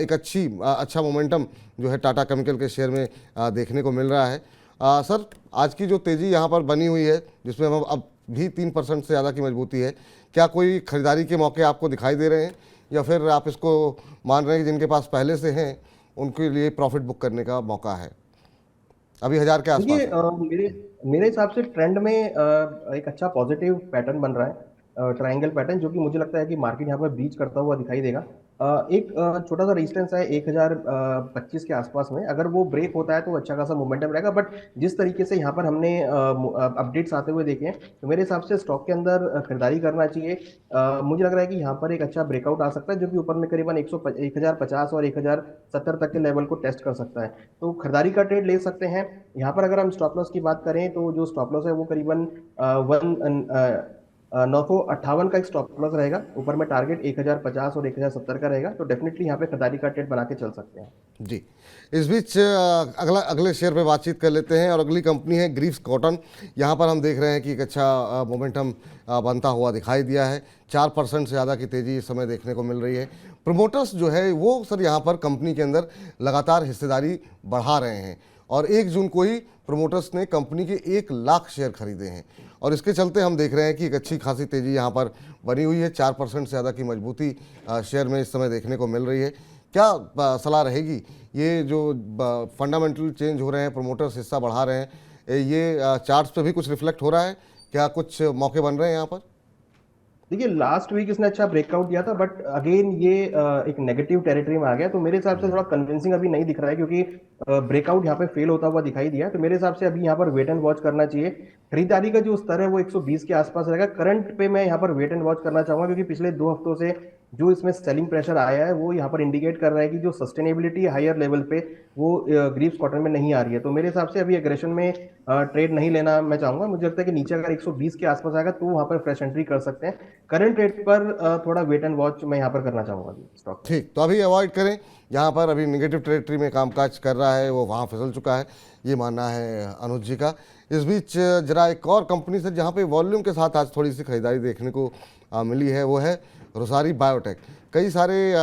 एक अच्छा मोमेंटम जो है टाटा केमिकल के शेयर में देखने को मिल रहा है। सर, आज की जो तेज़ी यहाँ पर बनी हुई है जिसमें हम अब भी 3% से ज़्यादा की मजबूती है, क्या कोई खरीदारी के मौके आपको दिखाई दे रहे हैं या फिर आप इसको मान रहे हैं कि जिनके पास पहले से हैं उनके लिए प्रॉफिट बुक करने का मौका है? अभी 1000 के आसपास मेरे हिसाब से ट्रेंड में एक अच्छा पॉजिटिव पैटर्न बन रहा है, ट्रायंगल पैटर्न, जो कि मुझे लगता है कि मार्केट यहाँ पर ब्रीच करता हुआ दिखाई देगा। एक छोटा सा रेजिस्टेंस है 1025 के आसपास में, अगर वो ब्रेक होता है तो अच्छा खासा मोमेंटम रहेगा। बट जिस तरीके से यहाँ पर हमने अपडेट्स आते हुए देखे हैं तो मेरे हिसाब से स्टॉक के अंदर खरीदारी करना चाहिए। मुझे लग रहा है कि यहाँ पर एक अच्छा ब्रेकआउट आ सकता है, जो कि ऊपर में करीबन 1050 और 1070 तक के लेवल को टेस्ट कर सकता है, तो खरीदारी का ट्रेड ले सकते हैं। यहाँ पर अगर हम स्टॉप लॉस की बात करें तो जो स्टॉप लॉस है वो करीबन 958 का एक स्टॉप लॉस रहेगा। ऊपर में टारगेट 1050 और 1070 का रहेगा, तो डेफिनेटली यहाँ पे खरीदारी का ट्रेड बना के चल सकते हैं जी। इस बीच अगले शेयर पे बातचीत कर लेते हैं, और अगली कंपनी है ग्रीव्स कॉटन। यहाँ पर हम देख रहे हैं कि एक अच्छा मोमेंटम बनता हुआ दिखाई दिया है। 4% से ज़्यादा की तेज़ी इस समय देखने को मिल रही है। प्रमोटर्स जो है वो सर यहाँ पर कंपनी के अंदर लगातार हिस्सेदारी बढ़ा रहे हैं, और 1 जून को ही प्रमोटर्स ने कंपनी के 1 लाख शेयर खरीदे हैं, और इसके चलते हम देख रहे हैं कि एक अच्छी खासी तेज़ी यहाँ पर बनी हुई है। 4% से ज़्यादा की मजबूती शेयर में इस समय देखने को मिल रही है। क्या सलाह रहेगी, ये जो फंडामेंटल चेंज हो रहे हैं, प्रमोटर्स हिस्सा बढ़ा रहे हैं, ये चार्ट्स पे भी कुछ रिफ्लेक्ट हो रहा है? क्या कुछ मौके बन रहे हैं यहाँ पर? देखिए, लास्ट वीक इसने अच्छा ब्रेकआउट दिया था, बट अगेन ये एक नेगेटिव टेरिटरी में आ गया, तो मेरे हिसाब से थोड़ा कन्विंसिंग अभी नहीं दिख रहा है, क्योंकि ब्रेकआउट यहाँ पे फेल होता हुआ दिखाई दिया। तो मेरे हिसाब से अभी यहाँ पर वेट एंड वॉच करना चाहिए। खरीदारी का जो स्तर है वो 120 के आसपास रहेगा। करंट पे मैं यहाँ पर वेट एंड वॉच करना चाहूंगा, क्योंकि पिछले 2 हफ्तों से जो इसमें सेलिंग प्रेशर आया है वो यहाँ पर इंडिकेट कर रहा है कि जो सस्टेनेबिलिटी हायर लेवल पे वो ग्रीव्स कॉटन में नहीं आ रही है। तो मेरे हिसाब से अभी एग्रेशन में ट्रेड नहीं लेना मैं चाहूंगा। मुझे लगता है कि नीचे अगर 120 के आसपास आएगा तो वहाँ पर फ्रेश एंट्री कर सकते हैं। करंट रेट पर थोड़ा वेट एंड वॉच मैं यहाँ पर करना चाहूंगा स्टॉक। ठीक, तो अभी अवॉइड करें। यहाँ पर अभी निगेटिव टेरिटरी में कामकाज कर रहा है वो वहाँ फिसल चुका है, ये मानना है अनुज जी का। इस बीच जरा एक और कंपनी से जहाँ पे वॉल्यूम के साथ आज थोड़ी सी खरीदारी देखने को मिली है, वो है रोसारी बायोटेक। कई सारे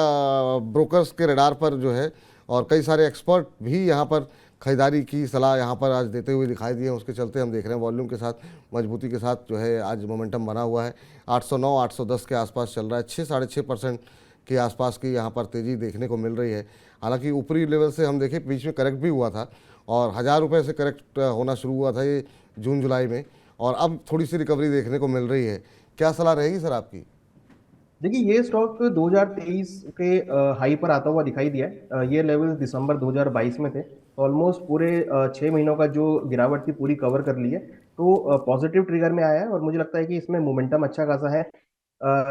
ब्रोकर्स के रडार पर जो है और कई सारे एक्सपर्ट भी यहाँ पर खरीदारी की सलाह यहाँ पर आज देते हुए दिखाई दिए हैं। उसके चलते हम देख रहे हैं वॉल्यूम के साथ, मजबूती के साथ जो है आज मोमेंटम बना हुआ है। 809 810 के आसपास चल रहा है। 6-6.5% के आसपास की यहाँ पर तेज़ी देखने को मिल रही है। हालांकि ऊपरी लेवल से हम देखें बीच में करेक्ट भी हुआ था और 1000 रुपये से करेक्ट होना शुरू हुआ था ये जून जुलाई में, और अब थोड़ी सी रिकवरी देखने को मिल रही है। क्या सलाह रहेगी सर आपकी? देखिए, ये स्टॉक 2023 के हाई पर आता हुआ दिखाई दिया है। ये लेवल दिसंबर 2022 में थे, ऑलमोस्ट पूरे 6 महीनों का जो गिरावट थी पूरी कवर कर ली है। तो पॉजिटिव ट्रिगर में आया है और मुझे लगता है कि इसमें मोमेंटम अच्छा खासा है।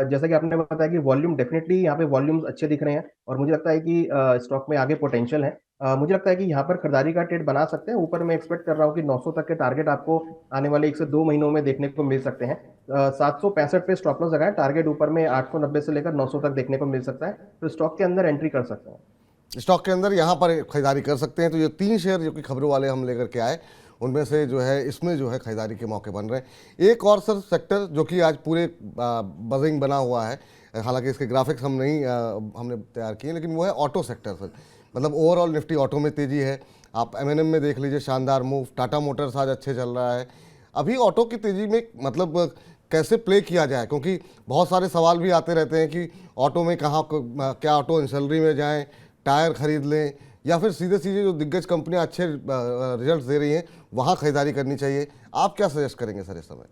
जैसा कि आपने बताया कि वॉल्यूम डेफिनेटली यहाँ पे वॉल्यूम्स अच्छे दिख रहे हैं और मुझे लगता है कि स्टॉक में आगे पोटेंशियल है। मुझे लगता है कि यहाँ पर खरीदारी का ट्रेड बना सकते हैं। ऊपर मैं एक्सपेक्ट कर रहा हूँ कि 900 तक के टारगेट आपको आने वाले 1 से 2 महीनों में देखने को मिल सकते हैं। 765 पे स्टॉप लॉस लगाए, टारगेट ऊपर में 890 से लेकर 900 तक देखने को मिल सकता है, तो स्टॉक के अंदर एंट्री कर सकते हैं। स्टॉक के अंदर यहाँ पर खरीदारी कर सकते हैं। तो ये 3 शेयर जो कि खबरों वाले हम लेकर के आए, उनमें से जो है इसमें जो है खरीदारी के मौके बन रहे हैं। एक और सर सेक्टर जो कि आज पूरे बजिंग बना हुआ है, हालांकि इसके ग्राफिक्स हमने तैयार किए, लेकिन वो है ऑटो सेक्टर सर। मतलब ओवरऑल निफ्टी ऑटो में तेज़ी है। आप M&M में देख लीजिए, शानदार मूव। टाटा मोटर्स आज अच्छे चल रहा है। अभी ऑटो की तेज़ी में मतलब कैसे प्ले किया जाए, क्योंकि बहुत सारे सवाल भी आते रहते हैं कि ऑटो में क्या ऑटो इंसलरी में जाएं, टायर खरीद लें, या फिर सीधे सीधे जो दिग्गज कंपनियां अच्छे रिजल्ट्स दे रही हैं वहाँ खरीदारी करनी चाहिए। आप क्या सजेस्ट करेंगे सर इस समय?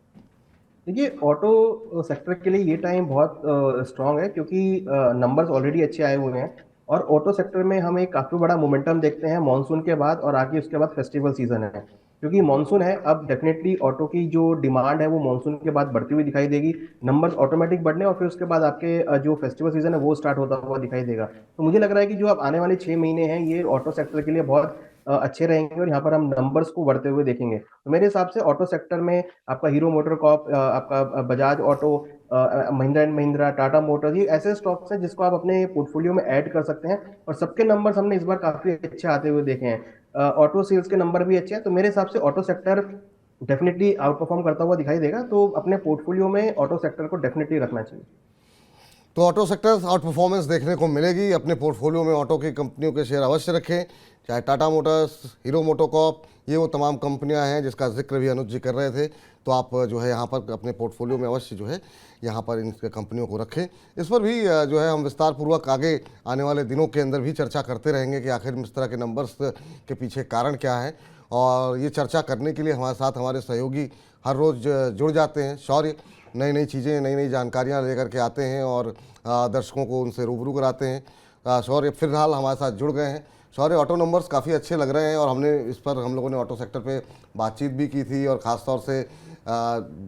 देखिए, ऑटो सेक्टर के लिए ये टाइम बहुत स्ट्रांग है क्योंकि नंबर्स ऑलरेडी अच्छे आए हुए हैं और ऑटो सेक्टर में हम एक काफ़ी बड़ा मोमेंटम देखते हैं मॉनसून के बाद और आगे उसके बाद फेस्टिवल सीजन है। क्योंकि मॉनसून है, अब डेफिनेटली ऑटो की जो डिमांड है वो मॉनसून के बाद बढ़ती हुई दिखाई देगी। नंबर्स ऑटोमेटिक बढ़ने और फिर उसके बाद आपके जो फेस्टिवल सीजन है वो स्टार्ट होता हुआ दिखाई देगा। तो मुझे लग रहा है कि जो अब आने वाले 6 महीने हैं ये ऑटो सेक्टर के लिए बहुत अच्छे रहेंगे और यहाँ पर हम नंबर्स को बढ़ते हुए देखेंगे। तो मेरे हिसाब से ऑटो सेक्टर में आपका हीरो मोटर कॉर्प, आपका Bajaj auto, Mahindra and Mahindra, Tata Motors, ये ऐसे स्टॉक्स हैं जिसको आप अपने पोर्टफोलियो में ऐड कर सकते हैं और सबके नंबर्स हमने इस बार काफी अच्छे आते हुए देखे हैं। ऑटो सेल्स के नंबर भी अच्छे हैं, तो मेरे हिसाब से auto sector definitely out perform करता हुआ दिखाई देगा। तो अपने पोर्टफोलियो में ऑटो सेक्टर को डेफिनेटली रखना चाहिए। तो ऑटो सेक्टर आउट परफॉर्मेंस देखने को मिलेगी। अपने पोर्टफोलियो में ऑटो की कंपनियों के शेयर अवश्य रखें, चाहे टाटा मोटर्स, हीरो मोटोकॉर्प, ये वो तमाम कंपनियां हैं जिसका जिक्र भी अनुज जी कर रहे थे। तो आप जो है यहाँ पर अपने पोर्टफोलियो में अवश्य जो है यहाँ पर इन कंपनियों को रखें। इस पर भी जो है हम विस्तार पूर्वक आगे आने वाले दिनों के अंदर भी चर्चा करते रहेंगे कि आखिर इस तरह के नंबर्स के पीछे कारण क्या है। और ये चर्चा करने के लिए हमारे साथ हमारे सहयोगी हर रोज़ जुड़ जाते हैं। शौर्य नई नई चीज़ें, नई नई जानकारियाँ लेकर के आते हैं और दर्शकों को उनसे रूबरू कराते हैं। शौर्य फिलहाल हमारे साथ जुड़ गए हैं। शौर्य, ऑटो नंबर्स काफ़ी अच्छे लग रहे हैं और हम लोगों ने ऑटो सेक्टर पे बातचीत भी की थी और ख़ास तौर से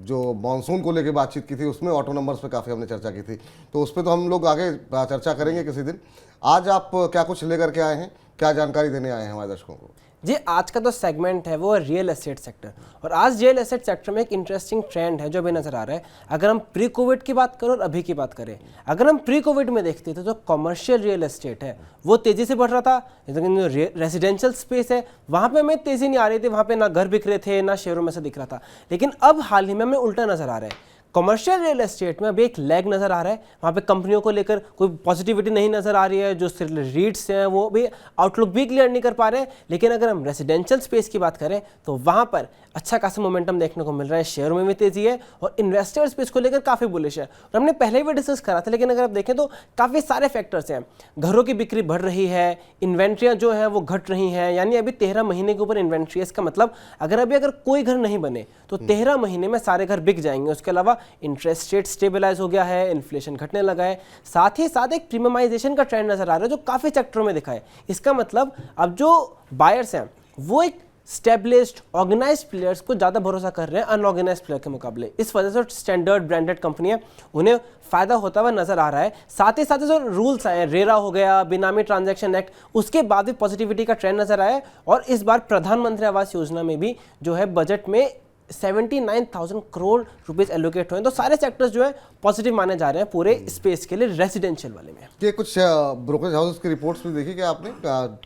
जो मॉनसून को लेके बातचीत की थी उसमें ऑटो नंबर्स पे काफ़ी हमने चर्चा की थी। तो उस पर तो हम लोग आगे चर्चा करेंगे किसी दिन। आज आप क्या कुछ लेकर के आए हैं, क्या जानकारी देने आए हैं हमारे दर्शकों को? जी, आज का जो सेगमेंट है वो रियल एस्टेट सेक्टर, और आज रियल एस्टेट सेक्टर में एक इंटरेस्टिंग ट्रेंड है जो अभी नजर आ रहा है। अगर हम प्री कोविड की बात करें और अभी की बात करें, अगर हम प्री कोविड में देखते थे तो कमर्शियल रियल एस्टेट है वो तेजी से बढ़ रहा था, लेकिन जो रेजिडेंशियल स्पेस है वहाँ पे हमें तेजी नहीं आ रही थी, वहाँ पे ना घर बिक रहे थे ना शेयरों में से दिख रहा था। लेकिन अब हाल ही में हमें उल्टा नजर आ रहा है। कमर्शियल रियल एस्टेट में अभी एक लैग नजर आ रहा है, वहाँ पे कंपनियों को लेकर कोई पॉजिटिविटी नहीं नजर आ रही है। जो रीट्स हैं वो भी आउटलुक भी क्लियर नहीं कर पा रहे हैं। लेकिन अगर हम रेजिडेंशियल स्पेस की बात करें तो वहाँ पर अच्छा खासा मोमेंटम देखने को मिल रहा है, शेयरों में भी तेजी है और इन्वेस्टर स्पेस को लेकर काफ़ी बुलिश है। और हमने पहले भी डिस्कस करा था, लेकिन अगर आप देखें तो काफ़ी सारे फैक्टर्स हैं। घरों की बिक्री बढ़ रही है, इन्वेंट्रियाँ जो हैं वो घट रही हैं, यानी अभी 13 महीने के ऊपर इन्वेंट्री है। इसका मतलब अगर कोई घर नहीं बने तो 13 महीने में सारे घर बिक जाएंगे। उसके अलावा इंटरेस्ट रेट स्टेबलाइज हो गया है, इन्फ्लेशन घटने लगा है, साथ ही साथ एक प्रीमियमाइजेशन का ट्रेंड नजर आ रहा है जो काफ़ी सेक्टरों में दिखा है। इसका मतलब अब जो बायर्स हैं वो एक स्टेब्लिश्ड ऑर्गेनाइज्ड प्लेयर्स को ज़्यादा भरोसा कर रहे हैं अनऑर्गेनाइज्ड प्लेयर के मुकाबले। इस वजह से स्टैंडर्ड ब्रांडेड कंपनियां उन्हें फ़ायदा होता हुआ नजर आ रहा है। साथ ही जो रूल्स आए, रेरा हो गया, बेनामी ट्रांजैक्शन एक्ट, उसके बाद भी पॉजिटिविटी का ट्रेंड नजर आया है। और इस बार प्रधानमंत्री आवास योजना में भी जो है बजट में 79,000 करोड़ रुपीस एलोकेट हुए हैं। तो सारे सेक्टर्स जो है पॉजिटिव माने जा रहे हैं पूरे स्पेस के लिए, रेजिडेंशियल वाले में। ये कुछ ब्रोकरेज हाउसेस की रिपोर्ट्स भी देखी क्या आपने?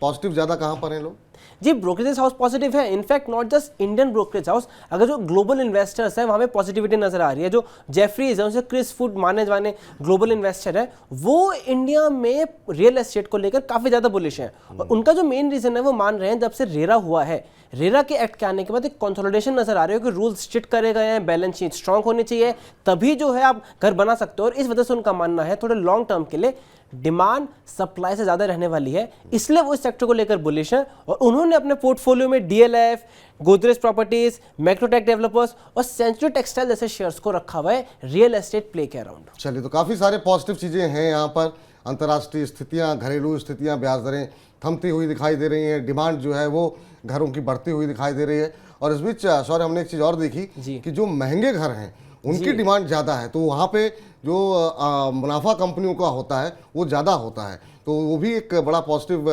पॉजिटिव ज़्यादा कहाँ पर हैं लोग? जी ब्रोकरेज हाउस पॉजिटिव है, in fact not just Indian brokerage house, अगर जो ग्लोबल इन्वेस्टर्स हैं वहाँ पे पॉजिटिविटी नजर आ रही है। जो जेफरीज है, उनसे क्रिस फुड माने जाने ग्लोबल इन्वेस्टर है, वो इंडिया में रियल एस्टेट को लेकर काफ़ी ज़्यादा बुलिश है। और उनका जो मेन रीज़न है वो मान रहे हैं जब से रेरा हुआ है, रेरा के एक्ट के आने के बाद एक कंसोलिडेशन नजर आ रही है कि रूल्स स्ट्रिक्ट करे गए हैं, बैलेंस शीट स्ट्रांग होनी चाहिए, तभी जो है आप घर बना सकते हो। और इस वजह से उनका मानना है थोड़े लॉन्ग टर्म के लिए डिमांड सप्लाई से ज़्यादा रहने वाली है, इसलिए वो इस सेक्टर को लेकर बुलिश है। और उन्होंने अपने पोर्टफोलियो में DLF, Godrej properties, Macrotech developers और सेंचुरी टेक्सटाइल जैसे शेयर्स को रखा हुआ है रियल एस्टेट प्ले के अराउंड। चलिए, तो काफ़ी सारे पॉजिटिव चीज़ें हैं यहाँ पर। अंतर्राष्ट्रीय स्थितियाँ, घरेलू स्थितियाँ, ब्याज दरें थमती हुई दिखाई दे रही हैं, डिमांड जो है वो घरों की बढ़ती हुई दिखाई दे रही है। और इस बीच सॉरी हमने एक चीज़ और देखी कि जो महंगे घर हैं उनकी डिमांड ज़्यादा है, तो वहाँ पे जो मुनाफा कंपनियों का होता है वो ज़्यादा होता है, तो वो भी एक बड़ा पॉजिटिव,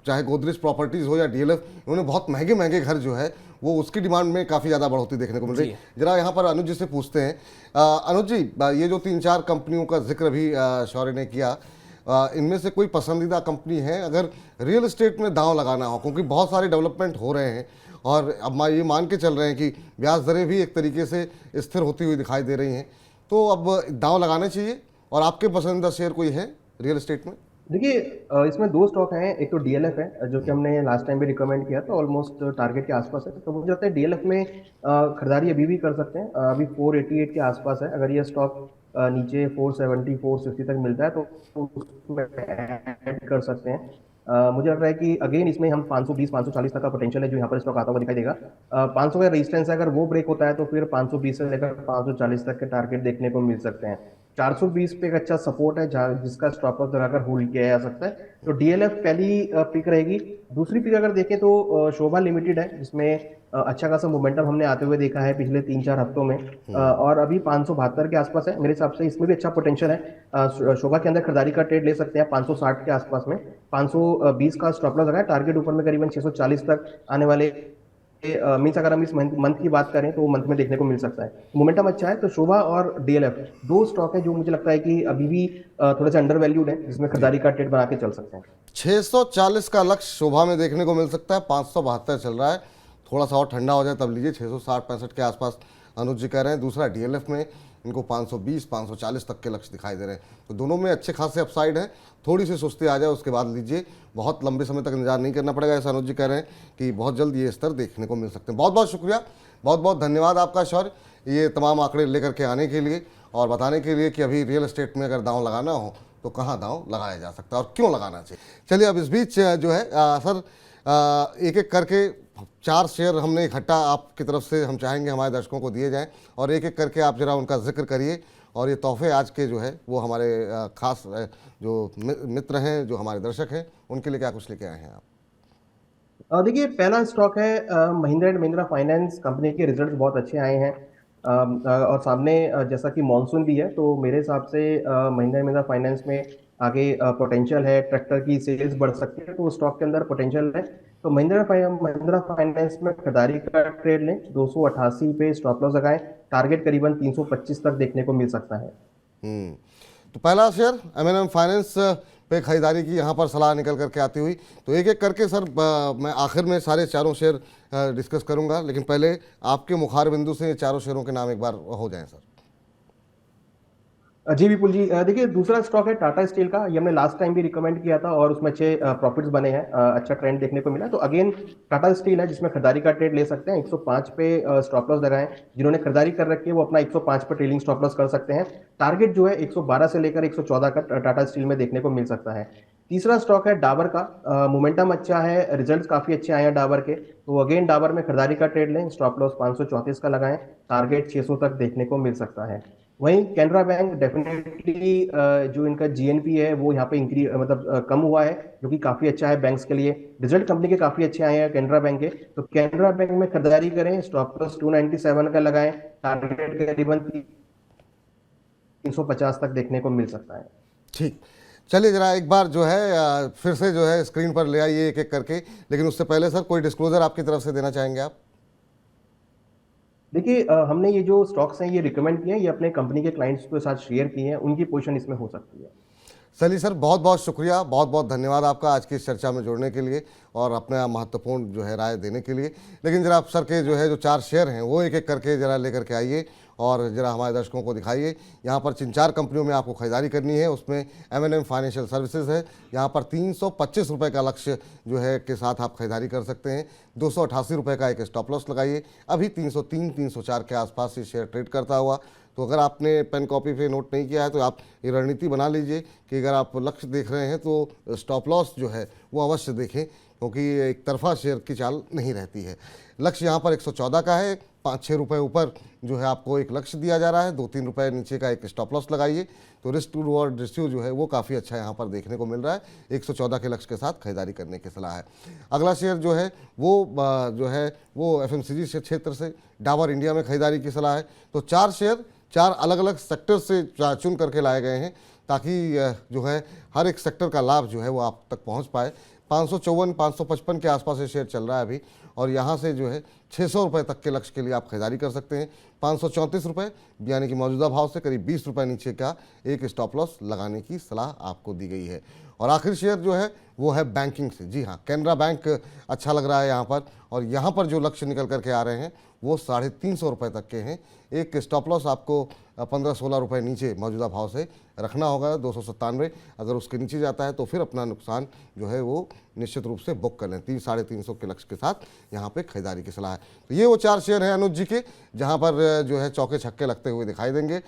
चाहे गोदरेज प्रॉपर्टीज़ हो या डीएलएफ, उन्होंने बहुत महंगे महंगे घर जो है वो उसकी डिमांड में काफ़ी ज़्यादा बढ़ोतरी देखने को मिल रही है। जरा यहाँ पर अनुज जी से पूछते हैं। अनुज जी, ये जो 3-4 कंपनियों का जिक्र भी शौर्य ने किया, इनमें से कोई पसंदीदा कंपनी है अगर रियल एस्टेट में दांव लगाना हो, क्योंकि बहुत सारे डेवलपमेंट हो रहे हैं और अब ये मान के चल रहे हैं कि ब्याज दरें भी एक तरीके से स्थिर होती हुई दिखाई दे रही हैं, तो अब दांव लगाना चाहिए, और आपके पसंदीदा शेयर कोई है रियल एस्टेट में? देखिए, इसमें 2 स्टॉक हैं। एक तो डीएलएफ है जो कि हमने लास्ट टाइम भी रिकमेंड किया था, ऑलमोस्ट टारगेट के आसपास है, तो मुझे लगता है डीएलएफ में खरीदारी अभी भी कर सकते हैं। अभी 488 के आसपास है, अगर ये स्टॉक नीचे 470 460 तक मिलता है तो उसमें ऐड कर सकते हैं। मुझे लग रहा है कि अगेन इसमें हम 520 540 तक का पोटेंशियल है जो यहाँ पर स्टॉक आता हुआ दिखाई देगा। 500 का रेजिस्टेंस है, अगर वो ब्रेक होता है तो फिर 520 से लेकर 540 तक के टारगेट देखने को मिल सकते हैं। 420 पे एक अच्छा सपोर्ट है जहाँ जिसका स्टॉप लॉस लगाकर होल्ड किया जा सकता है, तो डीएलएफ पहली पिक रहेगी। दूसरी पिक अगर देखें तो शोभा लिमिटेड है, जिसमें अच्छा खासा मोमेंटम हमने आते हुए देखा है पिछले 3-4 हफ्तों में, और अभी 572 के आसपास है। मेरे हिसाब से इसमें भी अच्छा पोटेंशियल है। शोभा के अंदर खरीदारी का ट्रेड ले सकते हैं 560 के आसपास में। 520 का स्टॉप लॉस लगा है, टारगेट ऊपर में करीबन 640 तक आने वाले मीन्स अगर हम इस मंथ की बात करें तो मंथ में देखने को मिल सकता है। मोमेंटम अच्छा है, तो शोभा और डीएलएफ 2 स्टॉक है जो मुझे लगता है कि अभी भी थोड़े से अंडर वैल्यूड है, जिसमें खरीदारी का ट्रेड बना के चल सकते हैं। 640 का लक्ष्य शोभा में देखने को मिल सकता है, 572 चल रहा है, थोड़ा सा और ठंडा हो जाए तब लीजिए। 660-65 के आसपास अनुज जी कह रहे हैं। दूसरा डीएलएफ में इनको 520 540 तक के लक्ष्य दिखाई दे रहे हैं, तो दोनों में अच्छे खासे अपसाइड है। थोड़ी सी सुस्ती आ जाए उसके बाद लीजिए, बहुत लंबे समय तक इंतजार नहीं करना पड़ेगा, ऐसा अनुज जी कह रहे हैं कि बहुत जल्द ये स्तर देखने को मिल सकते हैं। बहुत बहुत शुक्रिया, बहुत बहुत धन्यवाद आपका शौर्य, ये तमाम आंकड़े लेकर के आने के लिए और बताने के लिए कि अभी रियल एस्टेट में अगर दांव लगाना हो तो कहाँ दांव लगाया जा सकता है और क्यों लगाना चाहिए। चलिए, अब इस बीच जो है सर एक एक करके 4 शेयर हमने इकट्ठा आपकी तरफ से हम चाहेंगे हमारे दर्शकों को दिए जाएं, और एक एक करके आप जरा उनका जिक्र करिए, और ये तोहफे आज के जो है वो हमारे खास जो मित्र हैं, जो हमारे दर्शक हैं, उनके लिए क्या कुछ लेके आए हैं आप? देखिए, पहला स्टॉक है Mahindra and Mahindra finance company के रिजल्ट्स बहुत अच्छे आए हैं, और सामने जैसा कि मानसून भी है, तो मेरे हिसाब से महिंद्रा एंड महिंद्रा फाइनेंस में आगे पोटेंशियल है, ट्रैक्टर की सेल्स बढ़ सकती है, तो स्टॉक के अंदर पोटेंशियल है। तो महिंद्रा फाइनेंस में खरीदारी का ट्रेड लें, 288 पे स्टॉप लॉस लगाएं, टारगेट करीबन 325 तक देखने को मिल सकता है। तो पहला शेयर एम फाइनेंस पे खरीदारी की यहाँ पर सलाह निकल करके आती हुई, तो एक एक करके सर मैं आखिर में सारे चारों शेयर डिस्कस करूँगा, लेकिन पहले आपके मुखार बिंदु से ये चारों शेयरों के नाम एक बार हो जाएं सर। जी विपुल जी, देखिए दूसरा स्टॉक है टाटा स्टील का, ये हमने लास्ट टाइम भी रिकमेंड किया था और उसमें अच्छे प्रॉफिट्स बने हैं, अच्छा ट्रेंड देखने को मिला। तो अगेन टाटा स्टील है जिसमें खरीदारी का ट्रेड ले सकते हैं, 105 पे स्टॉप लॉस लगाएं। जिन्होंने खरीदारी कर रखी है वो अपना 105 पे ट्रेलिंग स्टॉप लॉस कर सकते हैं। टारगेट जो है 112 से लेकर 114 का टाटा स्टील में देखने को मिल सकता है। तीसरा स्टॉक है डाबर का, मोमेंटम अच्छा है, रिजल्ट्स काफी अच्छे आए हैं डाबर के, तो अगेन डाबर में खरीदारी का ट्रेड लें, स्टॉप लॉस 534 का लगाएं, टारगेट 600 तक देखने को मिल सकता है। वहीं कैनरा बैंक डेफिनेटली जो इनका जीएनपी है वो यहाँ पे कम हुआ है, जो कि काफी अच्छा है बैंक्स के लिए। रिजल्ट कंपनी के काफी अच्छे आए हैं कैनरा बैंक के, तो कैनरा बैंक में खरीदारी करें, स्टॉप लॉस 297 का लगाएं, टारगेट करीबन 350 तक देखने को मिल सकता है। ठीक, चलिए जरा एक बार जो है फिर से जो है स्क्रीन पर ले आइए एक एक करके, लेकिन उससे पहले सर कोई डिस्क्लोजर आपकी तरफ से देना चाहेंगे आप? देखिए हमने ये जो स्टॉक्स हैं ये रिकमेंड किए हैं, ये अपने कंपनी के क्लाइंट्स के साथ शेयर किए हैं, उनकी पोजीशन इसमें हो सकती है। चलिए सर, बहुत बहुत शुक्रिया, बहुत बहुत धन्यवाद आपका आज की इस चर्चा में जुड़ने के लिए और अपना महत्वपूर्ण जो है राय देने के लिए। लेकिन जरा आप सर के जो है जो 4 शेयर हैं वो एक एक करके जरा लेकर के आइए और जरा हमारे दर्शकों को दिखाइए। यहाँ पर 3-4 कंपनियों में आपको खरीदारी करनी है, उसमें M&M फाइनेंशियल सर्विसेज है। यहाँ पर 325 रुपये का लक्ष्य जो है के साथ आप खरीदारी कर सकते हैं। 288 रुपये का एक स्टॉप लॉस लगाइए। अभी 303-304 के आसपास ये शेयर ट्रेड करता हुआ। तो अगर आपने पेन कॉपी पे नोट नहीं किया है तो आप ये रणनीति बना लीजिए कि अगर आप लक्ष्य देख रहे हैं तो स्टॉप लॉस जो है वो अवश्य देखें, क्योंकि एक तरफा शेयर की चाल नहीं रहती है। लक्ष्य यहाँ पर 114 का है, 5-6 रुपये ऊपर जो है आपको एक लक्ष्य दिया जा रहा है, 2-3 रुपये नीचे का एक स्टॉप लॉस लगाइए। तो रिस्क टू रिवॉर्ड रेशियो जो है वो काफ़ी अच्छा यहाँ पर देखने को मिल रहा है। 114 के लक्ष्य के साथ खरीदारी करने की सलाह है। अगला शेयर जो है वो FMCG क्षेत्र से डाबर इंडिया में खरीदारी की सलाह है। तो 4 शेयर 4 अलग अलग सेक्टर से चुन करके लाए गए हैं ताकि जो है हर एक सेक्टर का लाभ जो है वो आप तक पहुंच पाए। 554-555 के आसपास ये शेयर चल रहा है अभी, और यहाँ से जो है 600 रुपये तक के लक्ष्य के लिए आप खरीदारी कर सकते हैं। 534 रुपये यानी कि मौजूदा भाव से करीब 20 रुपये नीचे का एक स्टॉप लॉस लगाने की सलाह आपको दी गई है। और आखिरी शेयर जो है वो है बैंकिंग से। जी हाँ, कैनरा बैंक अच्छा लग रहा है यहाँ पर, और यहाँ पर जो लक्ष्य निकल करके आ रहे हैं वो 350 रुपये तक के हैं। एक स्टॉप लॉस आपको 15-16 रुपये नीचे मौजूदा भाव से रखना होगा, 297। अगर उसके नीचे जाता है तो फिर अपना नुकसान जो है वो निश्चित रूप से बुक कर लें। 300-350 के लक्ष्य के साथ यहाँ पे खरीदारी की सलाह है। तो ये वो 4 शेयर हैं अनुज जी के, जहाँ पर जो है चौके छक्के लगते हुए दिखाई देंगे।